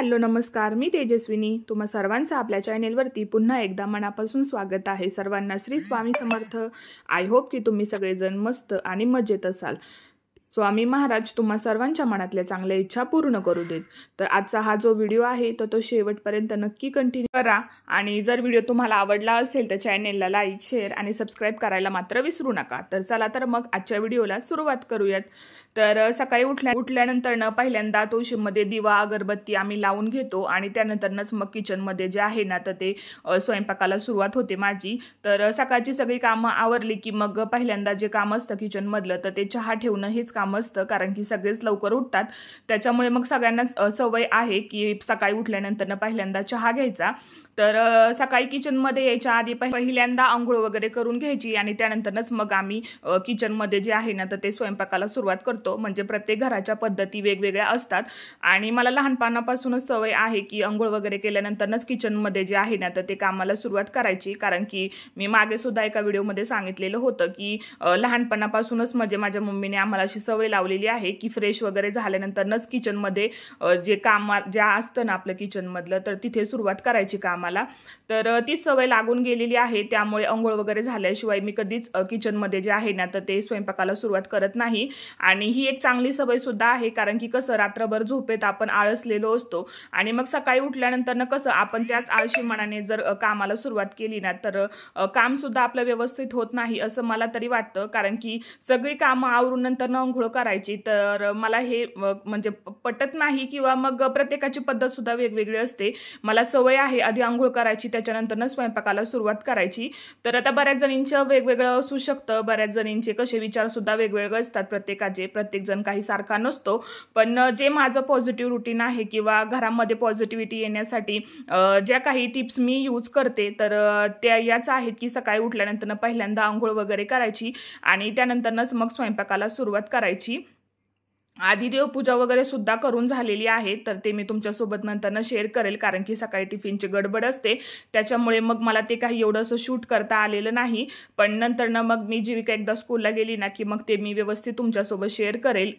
Hello नमस्कार, मी तेजस्विनी तुम्हा सर्वांचं आपल्या चॅनेलवरती पुन्हा एकदा मनापासून स्वागत आहे। सर्वांना श्री स्वामी समर्थ। आय होप की तुम्ही सगळेजण मस्त आणि मजेत असाल। स्वामी महाराज तुम्हा सर्वांच्या मनातल्या चांगल्या इच्छा पूर्ण करू देत। तर आजचा हा जो व्हिडिओ आहे तो शेवटपर्यंत नक्की कंटिन्यू करा आणि जर व्हिडिओ तुम्हाला आवडला असेल तर चॅनेलला लाईक, शेअर आणि सबस्क्राइब करायला मात्र विसरू नका। तर चला तर मग आजच्या व्हिडिओला सुरुवात करूयात। तर सकाळी उठल्यानंतर पहिल्यांदा तुळशीमध्ये दिवा अगरबत्ती आम्ही लावून घेतो आणि त्यानंतरच मग किचनमध्ये जे आहे ना तर ते स्वयंपाकाला सुरुवात होते माझी। तर सकाळची सगळी कामं आवरली की मग पहिल्यांदा जे काम असतं किचनमधलं तर ते चहा ठेवणं हेच काम असतं, कारण की सगळेच लवकर उठतात। त्याच्यामुळे मग सगळ्यांनाच सवय आहे की सकाळी उठल्यानंतर पहिल्यांदा चहा घ्यायचा। तर सकाळी किचनमध्ये यायच्या आधी पहिल्यांदा आंघोळ वगैरे करून घ्यायची आणि त्यानंतरच मग आम्ही किचनमध्ये जे आहे ना तर ते स्वयंपाकाला सुरुवात करतो। म्हणजे प्रत्येक घराच्या पद्धती वेगवेगळ्या असतात आणि मला लहानपणापासूनच सवय आहे की आंघोळ वगैरे केल्यानंतरच किचनमध्ये जे आहे ना तर ते कामाला सुरुवात करायची। कारण की मी मागे सुद्धा एका व्हिडिओमध्ये सांगितलेलं होतं की लहानपणापासूनच म्हणजे माझ्या मम्मीने आम्हाला अशी सवय लावलेली आहे की फ्रेश वगैरे झाल्यानंतरच किचनमध्ये जे काम ज्या असतं ना आपलं किचनमधलं तर तिथे सुरुवात करायची कामाला। तर ती सवय लागून गेलेली आहे, त्यामुळे अंघोळ वगैरे झाल्याशिवाय मी कधीच किचनमध्ये जे आहे ना तर ते स्वयंपाकाला सुरुवात करत नाही। आणि ही एक चांगली सवय सुद्धा आहे, कारण की कसं रात्रभर झोपेत आपण आळसलेलो असतो आणि मग सकाळी उठल्यानंतर कसं आपण त्याच आळशी मनाने जर कामाला सुरुवात केली ना तर काम सुद्धा आपलं व्यवस्थित होत नाही असं मला तरी वाटतं। कारण की सगळी कामं आवरून नंतर अंघोळ करायची तर मला हे म्हणजे पटत नाही, किंवा मग प्रत्येकाची पद्धत सुद्धा वेगवेगळी असते। मला सवय आहे आधी आंघोळ करायची त्याच्यानंतर स्वयंपाकाला सुरुवात करायची। तर आता बऱ्याच जणींचं वेगवेगळं असू शकतं, बऱ्याच जणींचे कसे विचार सुद्धा वेगवेगळे असतात प्रत्येकाचे, प्रत्येक जण काही सारखा नसतो। पण जे माझं पॉझिटिव्ह रुटीन आहे किंवा घरामध्ये पॉझिटिव्हिटी येण्यासाठी ज्या काही टिप्स मी यूज करते तर त्या याच आहेत की सकाळी उठल्यानंतर पहिल्यांदा आंघोळ वगैरे करायची आणि त्यानंतरच मग स्वयंपाकाला सुरुवात करायची। आधी देवपूजा वगैरे सुद्धा करून झालेली आहे, तर ते मी तुमच्यासोबत नंतर शेअर करेल, कारण की सकाळी टिफिनची गडबड असते त्याच्यामुळे मग मला ते काही एवढं असं शूट करता आलेलं नाही। पण नंतर मग मी जीविका एकदा स्कूलला गेली ना की मग ते मी व्यवस्थित तुमच्यासोबत शेअर करेल।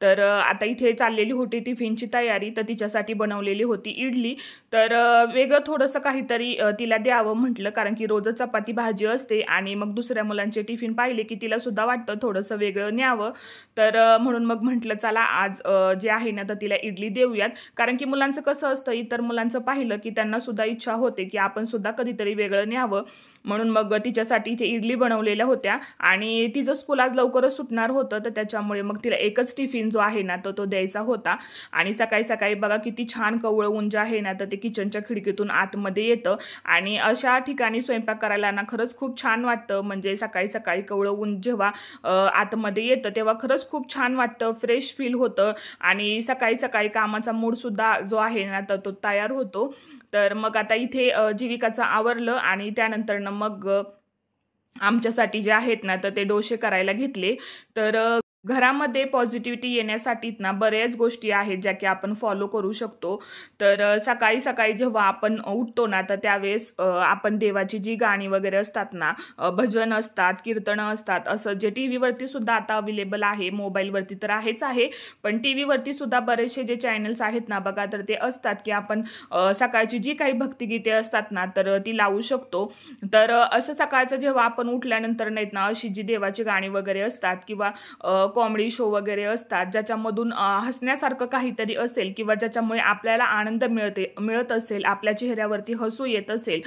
तर आता इथे चाललेली होती टिफिनची तयारी, तर तिच्यासाठी बनवलेली होती इडली। तर वेगळं थोडंसं काहीतरी तिला द्यावं म्हटलं, कारण की रोज चपाती भाजी असते आणि मग दुसऱ्या मुलांचे टिफिन पाहिले की तिला सुद्धा वाटतं थोडंसं वेगळं न्यावं। तर म्हणून मग म्हटलं चला आज जे आहे ना तर तिला इडली देऊयात, कारण की मुलांचं कसं असतं इतर मुलांचं पाहिलं की त्यांना सुद्धा इच्छा होते की आपण सुद्धा कधीतरी वेगळं न्यावं। म्हणून मग तिच्यासाठी इथे इडली बनवलेल्या होत्या आणि तिचं स्कूल आज लवकरच सुटणार होतं, तर त्याच्यामुळे मग तिला एकच टिफिन जो आहे ना तो द्यायचा होता। आणि सकाळी सकाळी बघा किती छान कवळं ऊन जे आहे ना तर ते किचनच्या खिडकीतून आतमध्ये येतं आणि अशा ठिकाणी स्वयंपाक करायला ना खरंच खूप छान वाटतं। म्हणजे सकाळी सकाळी कवळं ऊन जेव्हा आतमध्ये येतं तेव्हा खरंच खूप छान वाटतं, फ्रेश फील होतं आणि सकाळी सकाळी कामाचा मूड सुद्धा जो आहे ना तर तो तयार होतो। तर मग आता इथे जीविकाचं आवरलं आणि त्यानंतर मग आमच्यासाठी जे आहेत ना तर ते डोसे करायला घेतले। तर घरामध्ये पॉझिटिव्हिटी येण्यासाठी ना बऱ्याच गोष्टी आहेत ज्या की आपण फॉलो करू शकतो। तर सकाळी सकाळी जेव्हा आपण उठतो ना तर त्यावेळेस आपण देवाची जी गाणी वगैरे असतात ना, भजन असतात, कीर्तनं असतात, असं जे टी व्हीवरती सुद्धा आता अवेलेबल आहे, मोबाईलवरती तर आहेच आहे, पण टी व्हीवरती सुद्धा बरेचसे जे चॅनल्स आहेत ना बघा तर ते असतात की आपण सकाळची जी काही भक्तिगीते असतात ना तर ती लावू शकतो। तर असं सकाळचं जेव्हा आपण उठल्यानंतर नाहीत ना अशी जी देवाची गाणी वगैरे असतात किंवा कॉमेडी शो वगैरे असतात ज्याच्यामधून हसण्यासारखं काहीतरी असेल किंवा ज्याच्यामुळे आपल्याला आनंद मिळत असेल, आपल्या चेहऱ्यावरती हसू येत असेल,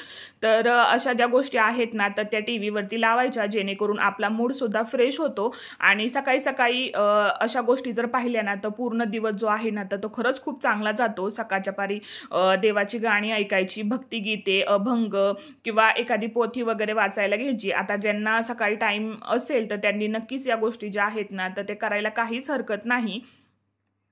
तर अशा ज्या गोष्टी आहेत ना तर त्या टी व्हीवरती लावायच्या, जेणेकरून आपला मूड सुद्धा फ्रेश होतो। आणि सकाळी सकाळी अशा गोष्टी जर पाहिल्या ना तर पूर्ण दिवस जो आहे ना तर तो खरंच खूप चांगला जातो। सकाळच्या पारी देवाची गाणी ऐकायची, भक्तिगीते, अभंग किंवा एखादी पोथी वगैरे वाचायला घ्यायची। आता ज्यांना सकाळी टाइम असेल तर त्यांनी नक्कीच या गोष्टी ज्या आहेत ना तर ते करायला काहीच हरकत नाही।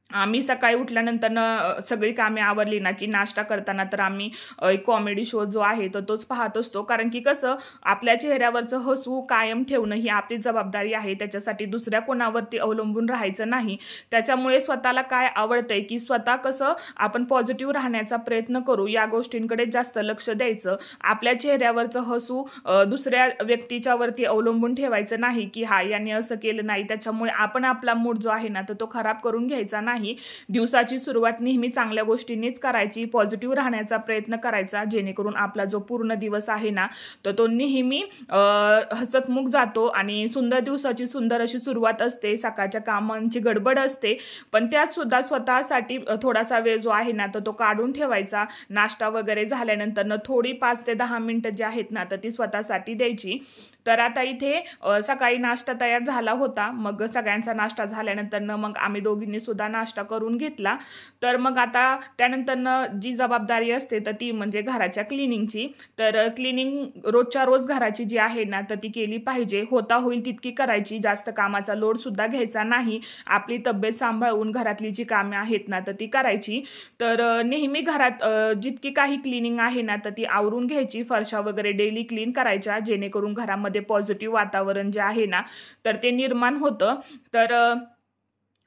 आम्ही सकाळी उठल्यानंतर सगळी कामे आवरली ना की नाश्ता करताना तर आम्ही एक कॉमेडी शो जो आहे तर तोच पाहत असतो, कारण की कसं आपल्या चेहऱ्यावरचं हसू कायम ठेवणं ही आपली जबाबदारी आहे, त्याच्यासाठी दुसऱ्या कोणावरती अवलंबून राहायचं नाही। त्याच्यामुळे स्वतःला काय आवडतंय की स्वतः कसं आपण पॉझिटिव्ह राहण्याचा प्रयत्न करू, या गोष्टींकडे जास्त लक्ष द्यायचं। आपल्या चेहऱ्यावरचं हसू दुसऱ्या व्यक्तीच्या वरती अवलंबून ठेवायचं नाही की हा याने असं केलं नाही त्याच्यामुळे आपण आपला मूड जो आहे ना तर तो खराब करून घ्यायचा नाही। नाही. दिवसाची सुरुवात नेहमी चांगल्या गोष्टींनीच करायची, पॉझिटिव्ह राहण्याचा प्रयत्न करायचा, जेणेकरून आपला जो पूर्ण दिवस आहे ना तर तो नेहमी हसतमुख जातो आणि सुंदर दिवसाची सुंदर अशी सुरुवात असते. सकाळच्या कामांची गडबड असते, पण त्यात सुद्धा स्वतःसाठी थोडासा वेळ जो आहे ना तर तो काढून ठेवायचा. नाश्ता वगैरे झाल्यानंतर थोडी 5 ते 10 मिनिटं जी आहेत ना तर ती स्वतःसाठी द्यायची. तर आता इथे सकाळी नाश्ता तयार झाला होता. मग सगळ्यांचा नाश्ता झाल्यानंतर मग आम्ही दोघींनी सुद्धा नाश्ता करून घेतला. तर मग आता त्यानंतर जी जबाबदारी असते तर ती म्हणजे घराच्या क्लिनिंगची. तर क्लिनिंग रोजच्या रोज घराची जी आहे ना तर ती केली पाहिजे. होता होईल तितकी करायची, जास्त कामाचा लोड सुद्धा घ्यायचा नाही. आपली तब्येत सांभाळून घरातली जी कामे आहेत ना तर ती करायची. तर नेहमी घरात जितकी काही क्लिनिंग आहे ना तर ती आवरून घ्यायची. फरशा वगैरे डेली क्लीन करायच्या, जेणेकरून घरामध्ये पॉझिटिव्ह वातावरण जे आहे ना तर ते निर्माण होतं. तर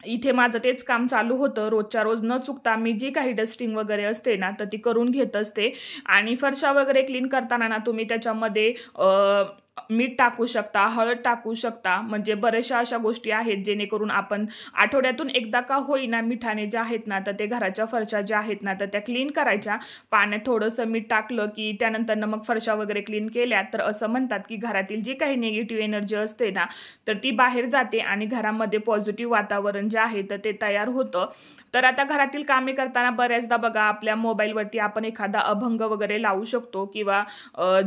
इथे माझं तेच काम चालू होतं. रोजच्या रोज न चुकता मी जी काही डस्टिंग वगैरे असते ना तर ती करून घेत असते. आणि फरशा वगैरे क्लीन करताना ना तुम्ही त्याच्यामध्ये मीठ टाकू शकता, हळद टाकू शकता. म्हणजे बऱ्याचशा अशा गोष्टी आहेत जेणेकरून आपण आठवड्यातून एकदा का होईना मिठाने जे आहेत ना तर ते घराच्या फरशा ज्या आहेत ना तर त्या क्लीन करायच्या. पाण्यात थोडंसं मीठ टाकलं की त्यानंतर मग फरशा वगैरे क्लीन केल्या तर असं म्हणतात की घरातील जी काही निगेटिव्ह एनर्जी असते ना तर ती बाहेर जाते आणि घरामध्ये पॉझिटिव्ह वातावरण जे आहे तर ते तयार होतं. तर आता घरातील कामे करताना बऱ्याचदा बघा आपल्या मोबाईलवरती आपण एखादा अभंग वगैरे लावू शकतो किंवा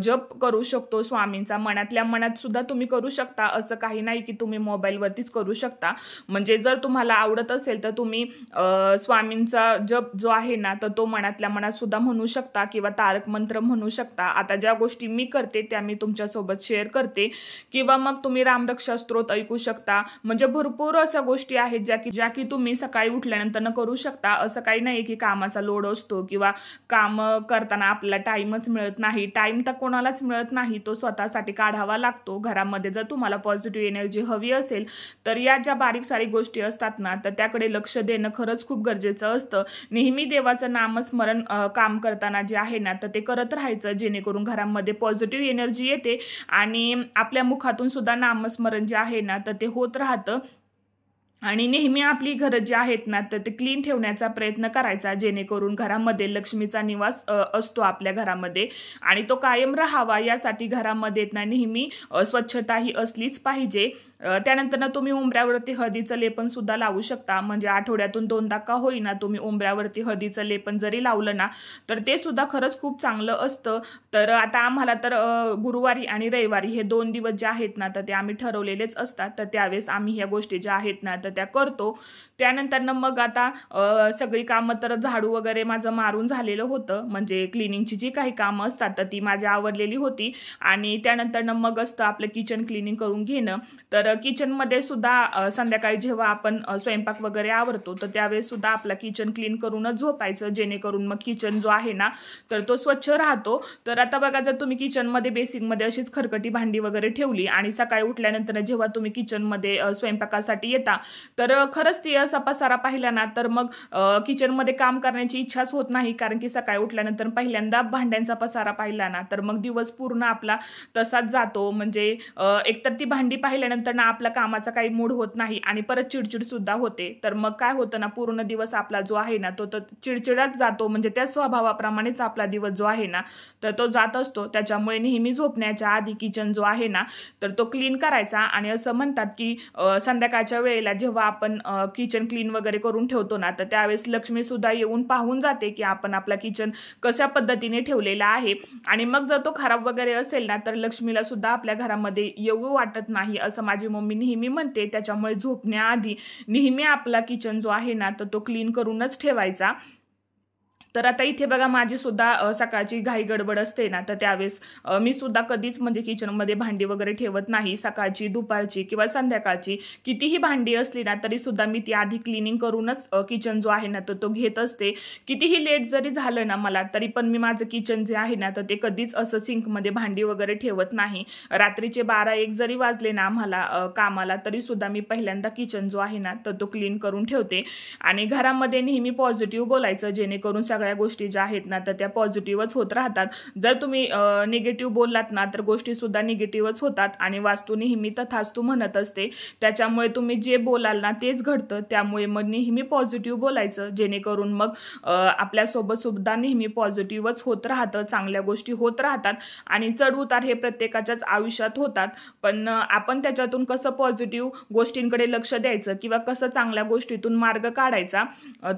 जप करू शकतो स्वामींचा. मनातल्या मनात सुद्धा तुम्ही करू शकता, असं काही नाही की तुम्ही मोबाईलवरतीच करू शकता. म्हणजे जर तुम्हाला आवडत असेल तर तुम्ही स्वामींचा जप जो आहे ना तर तो मनातल्या मनात सुद्धा म्हणू शकता किंवा तारक मंत्र म्हणू शकता. आता ज्या गोष्टी मी करते त्या मी तुमच्यासोबत शेअर करते. किंवा मग तुम्ही रामरक्षा स्तोत्र ऐकू शकता. म्हणजे भरपूर अशा गोष्टी आहेत ज्या की तुम्ही सकाळी उठल्यानंतर करू शकता. असं काही नाही की कामाचा लोड असतो किंवा काम करताना आपल्याला टाइमच मिळत नाही. टाइम तर कोणालाच मिळत नाही, तो स्वतःसाठी काढावा लागतो. घरामध्ये जर तुम्हाला पॉझिटिव्ह एनर्जी हवी असेल तर या ज्या बारीक सारीक गोष्टी असतात ना तर त्याकडे लक्ष देणं खरंच खूप गरजेचं असतं. नेहमी देवाचं नामस्मरण काम करताना जे आहे ना तर ते करत राहायचं, जेणेकरून घरामध्ये पॉझिटिव्ह एनर्जी येते आणि आपल्या मुखातून सुद्धा नामस्मरण जे आहे ना तर ते होत राहतं. आणि नेहमी आपली घरं जी आहेत ना तर ते क्लीन ठेवण्याचा प्रयत्न करायचा, जेणेकरून घरामध्ये लक्ष्मीचा निवास असतो आपल्या घरामध्ये आणि तो कायम राहावा यासाठी घरामध्ये ना नेहमी स्वच्छता ही असलीच पाहिजे. त्यानंतर तुम्ही उंबऱ्यावरती हळदीचं लेपन सुद्धा लावू शकता. म्हणजे आठवड्यातून 2दा का होईना तुम्ही उंबऱ्यावरती हळदीचं लेपन जरी लावलं ना तर ते सुद्धा खरंच खूप चांगलं असतं. तर आता आम्हाला तर गुरुवारी आणि रविवारी हे 2 दिवस जे आहेत ना तर ते आम्ही ठरवलेलेच असतात. तर त्यावेळेस आम्ही ह्या गोष्टी ज्या आहेत ना तर त्या करतो. त्यानंतर मग आता सगळी कामं तर झाडू वगैरे माझं मारून झालेलं होतं. म्हणजे क्लिनिंगची जी काही कामं असतात तर ती माझी आवरलेली होती. आणि त्यानंतर मग असतं आपलं किचन क्लिनिंग करून घेणं. तर किचनमध्ये सुद्धा संध्याकाळी जेव्हा आपण स्वयंपाक वगैरे आवरतो तर त्यावेळेस सुद्धा आपला किचन क्लीन करूनच झोपायचं, जेणेकरून मग किचन जो आहे ना तर तो स्वच्छ राहतो. तर आता बघा, जर तुम्ही किचनमध्ये बेसिंगमध्ये अशीच खरकटी भांडी वगैरे ठेवली आणि सकाळी उठल्यानंतर जेव्हा तुम्ही किचनमध्ये स्वयंपाकासाठी येता तर खरंच ती असा पसारा पाहिला ना तर मग किचनमध्ये काम करण्याची इच्छाच होत नाही. कारण की सकाळी उठल्यानंतर पहिल्यांदा भांड्यांचा पसारा पाहिला ना तर मग दिवस पूर्ण आपला तसाच जातो. म्हणजे एकतर ती भांडी पाहिल्यानंतर ना आपल्या कामाचा काही मूड होत नाही आणि परत चिडचिड सुद्धा होते. तर मग काय होतं ना, पूर्ण दिवस आपला जो आहे ना तो चिडचिडाच जातो. म्हणजे त्या स्वभावाप्रमाणेच आपला दिवस जो आहे ना तर तो जात असतो. त्याच्यामुळे नेहमी झोपण्याच्या आधी किचन जो आहे ना तर तो क्लीन करायचा. आणि असं म्हणतात की संध्याकाळच्या वेळेला जेव्हा आपण किचन क्लीन वगैरे करून ठेवतो ना तर त्यावेळेस लक्ष्मी सुद्धा येऊन पाहून जाते की आपण आपला किचन कशा पद्धतीने ठेवलेला आहे. आणि मग जर तो खराब वगैरे असेल ना तर लक्ष्मीला सुद्धा आपल्या घरामध्ये येऊ वाटत नाही, असं माझी मम्मी नेहमी म्हणते. त्याच्यामुळे झोपण्याआधी नेहमी आपला किचन जो आहे ना तर तो क्लीन करूनच ठेवायचा. तर आता इथे बघा, माझी सुद्धा सकाळची घाई गडबड असते ना तर त्यावेळेस मी सुद्धा कधीच म्हणजे किचनमध्ये भांडी वगैरे ठेवत नाही. सकाळची, दुपारची किंवा संध्याकाळची कितीही भांडी असली ना तरी सुद्धा मी ती आधी क्लिनिंग करूनच किचन जो आहे ना तर तो घेत असते. कितीही लेट जरी झालं ना मला तरी पण मी माझं किचन जे आहे ना तर ते कधीच असं सिंकमध्ये भांडी वगैरे ठेवत नाही. रात्रीचे 12-1 जरी वाजले ना आम्हाला कामाला तरी सुद्धा मी पहिल्यांदा किचन जो आहे ना तर तो क्लीन करून ठेवते. आणि घरामध्ये नेहमी पॉझिटिव्ह बोलायचं, जेणेकरून सगळ्या गोष्टी ज्या आहेत ना तर त्या पॉझिटिव्हच होत राहतात. जर तुम्ही निगेटिव्ह बोललात ना तर गोष्टीसुद्धा निगेटिव्हच होतात आणि वास्तू नेहमी तथास्तु म्हणत असते. त्याच्यामुळे तुम्ही जे बोलाल ना तेच घडतं. त्यामुळे मग नेहमी पॉझिटिव्ह बोलायचं, जेणेकरून मग आपल्यासोबत सुद्धा नेहमी पॉझिटिव्हच होत राहतं, चांगल्या गोष्टी होत राहतात. आणि चढउतार हे प्रत्येकाच्याच आयुष्यात होतात, पण आपण त्याच्यातून कसं पॉझिटिव्ह गोष्टींकडे लक्ष द्यायचं किंवा कसं चांगल्या गोष्टीतून मार्ग काढायचा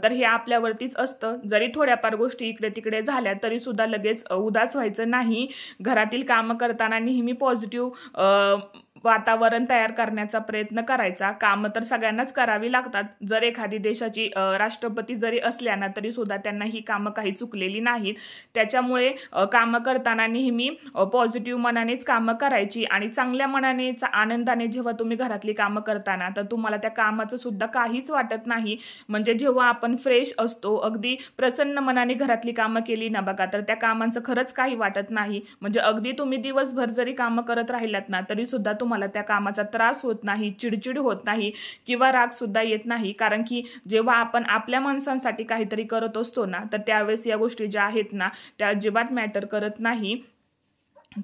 तर हे आपल्यावरतीच असतं. जरी थोड्याफार गोष्टी इकडे तिकडे झाल्या तरी सुद्धा लगेच उदास व्हायचं नाही. घरातील कामं करताना नेहमी पॉझिटिव्ह वातावरण तयार करण्याचा प्रयत्न करायचा. कामं तर सगळ्यांनाच करावी लागतात. जर एखादी देशाची राष्ट्रपती जरी असल्या ना तरी सुद्धा त्यांना ही कामं काही चुकलेली नाहीत. त्याच्यामुळे कामं करताना नेहमी पॉझिटिव्ह मनानेच कामं करायची आणि चांगल्या मनाने आनंदाने जेव्हा तुम्ही घरातली कामं करताना तर तुम्हाला त्या कामाचं सुद्धा काहीच वाटत नाही. म्हणजे जेव्हा आपण फ्रेश असतो, अगदी प्रसन्न मनाने घरातली कामं केली ना बघा तर त्या कामांचं खरंच काही वाटत नाही. म्हणजे अगदी तुम्ही दिवसभर जरी कामं करत राहिलात ना तरी सुद्धा मला त्या कामाचा त्रास होत नाही, चिडचिड होत नाही किंवा राग सुद्धा येत नाही. कारण की जेव्हा आपण आपल्या माणसांसाठी काहीतरी करत असतो ना तर त्यावेळेस या गोष्टी ज्या आहेत ना त्या अजिबात मॅटर करत नाही.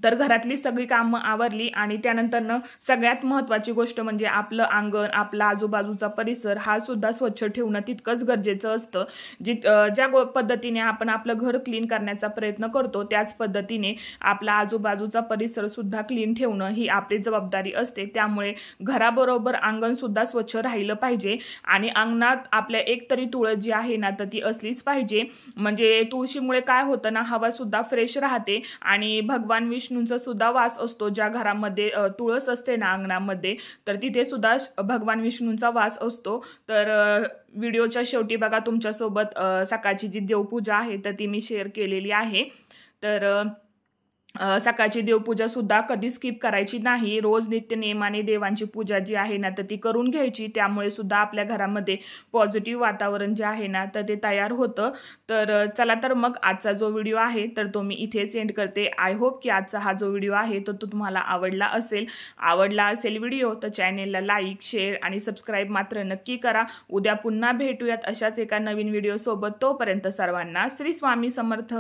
तर घरातली सगळी कामं आवरली आणि त्यानंतरनं सगळ्यात महत्त्वाची गोष्ट म्हणजे आपलं अंगण, आपला आजूबाजूचा परिसर हा सुद्धा स्वच्छ ठेवणं तितकंच गरजेचं असतं. ज्या पद्धतीने आपण आपलं घर क्लीन करण्याचा प्रयत्न करतो त्याच पद्धतीने आपला आजूबाजूचा परिसर सुद्धा क्लीन ठेवणं ही आपली जबाबदारी असते. त्यामुळे घराबरोबर अंगण सुद्धा स्वच्छ राहिलं पाहिजे आणि अंगणात आपल्या एक तरी तुळस जी आहे ना तर ती असलीच पाहिजे. म्हणजे तुळशीमुळे काय होतं ना, हवा सुद्धा फ्रेश राहते आणि भगवान विष्णूंचा सुद्धा वास असतो. ज्या घरामध्ये तुळस असते ना अंगणामध्ये तर तिथे सुद्धा भगवान विष्णूंचा वास असतो. तर व्हिडिओच्या शेवटी बघा तुमच्यासोबत सकाळची जी देवपूजा आहे तर ती मी शेअर केलेली आहे. तर सकाळची देवपूजा सुद्धा कधी स्किप करायची नाही. रोज नित्य नियमाने देवांची पूजा जी आहे ना तर ती करून घ्यायची. त्यामुळे सुद्धा आपल्या घरामध्ये पॉझिटिव्ह वातावरण जे आहे ना तर ते तयार होतं. तर चला तर मग आजचा जो व्हिडिओ आहे तर तो मी इथेच एंड करते. आय होप की आजचा हा जो व्हिडिओ आहे तो तुम्हाला आवडला असेल व्हिडिओ तर चॅनेलला लाईक, शेअर आणि सबस्क्राईब मात्र नक्की करा. उद्या पुन्हा भेटूयात अशाच एका नवीन व्हिडिओ सोबत. तोपर्यंत सर्वांना श्री स्वामी समर्थ.